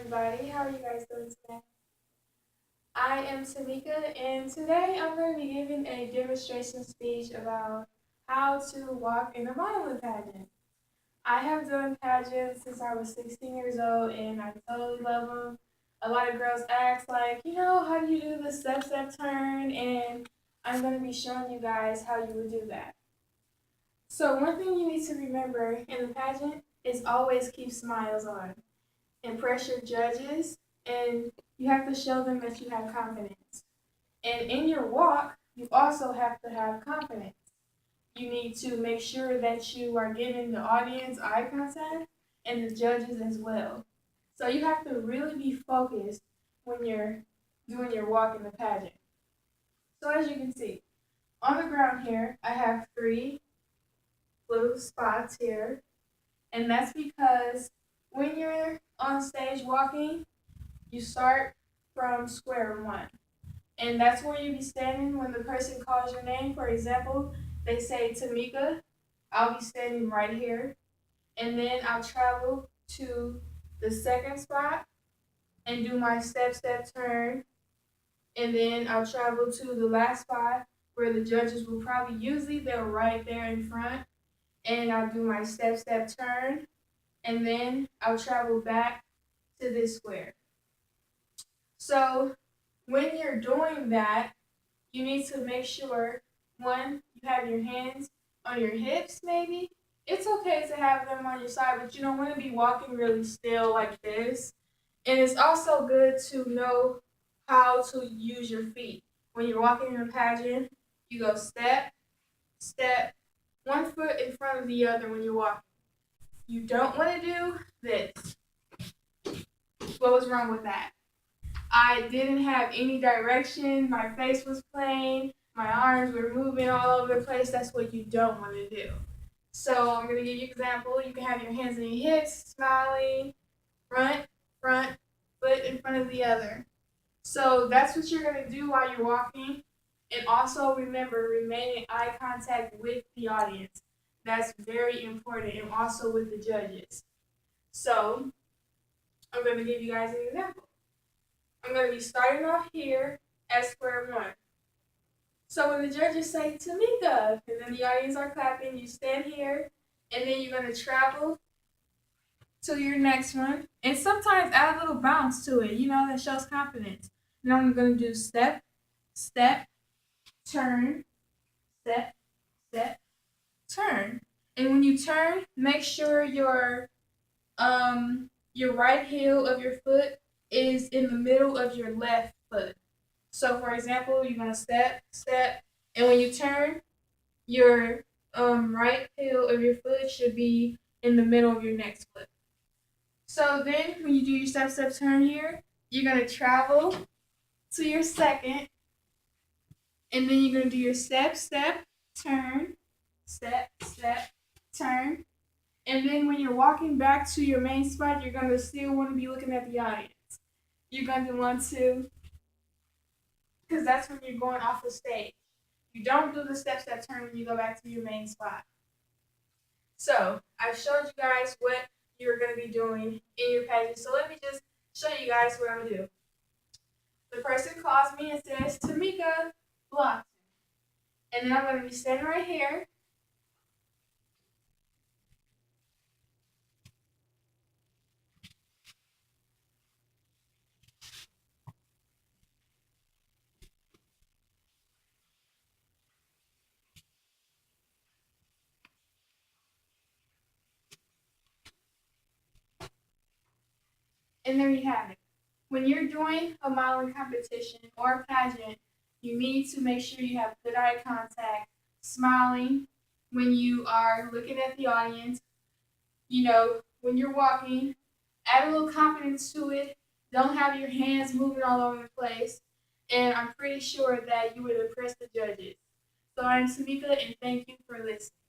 everybody. How are you guys doing today? I am Tamika, and today I'm going to be giving a demonstration speech about how to walk in a modeling pageant. I have done pageants since I was 16 years old, and I totally love them. A lot of girls ask, like, how do you do the step turn? And I'm going to be showing you guys how you would do that. So, one thing you need to remember in the pageant is always keep smiles on. Impress your judges, and you have to show them that you have confidence. And in your walk, you also have to have confidence. You need to make sure that you are giving the audience eye contact and the judges as well. So you have to really be focused when you're doing your walk in the pageant. So as you can see, on the ground here, I have 3 little spots here, and that's because when you're on stage walking, you start from square one. And that's where you be standing when the person calls your name. For example, they say Tamika, I'll be standing right here. And then I'll travel to the second spot and do my step turn. And then I'll travel to the last spot where the judges will probably, usually they're right there in front. And I'll do my step turn. And then I'll travel back to this square. So when you're doing that, you need to make sure, one, you have your hands on your hips, maybe. It's okay to have them on your side, but you don't want to be walking really still like this. And it's also good to know how to use your feet. When you're walking in a pageant, you go step, step, one foot in front of the other when you're walking. You don't want to do this. What was wrong with that? I didn't have any direction. My face was plain. My arms were moving all over the place. That's what you don't want to do. So I'm going to give you an example. You can have your hands on your hips, smiling, front, foot in front of the other. So that's what you're going to do while you're walking. And also remember, remain in eye contact with the audience. That's very important, and also with the judges. So I'm going to give you guys an example. I'm going to be starting off here at square one. So when the judges say Tamika, and then the audience are clapping, you stand here, and then you're going to travel to your next one. And sometimes add a little bounce to it, that shows confidence. Now I'm going to do step, turn, step, turn. And when you turn, make sure your right heel of your foot is in the middle of your left foot. So, for example, you're gonna step, and when you turn, your right heel of your foot should be in the middle of your next foot. So then, when you do your step turn here, you're gonna travel to your second, and then you're gonna do your step, turn, step, turn, and then when you're walking back to your main spot, you're gonna still want to be looking at the audience. You're gonna want to, because that's when you're going off the stage. You don't do the step turn when you go back to your main spot. So I've showed you guys what you're going to be doing in your pageant. So let me just show you guys what I'm going to do. The person calls me and says, Tamika Blockton. And then I'm going to be standing right here. And there you have it. When you're doing a modeling competition or a pageant, you need to make sure you have good eye contact, smiling when you are looking at the audience. When you're walking, add a little confidence to it. Don't have your hands moving all over the place. And I'm pretty sure that you would impress the judges. So I'm Samika, and thank you for listening.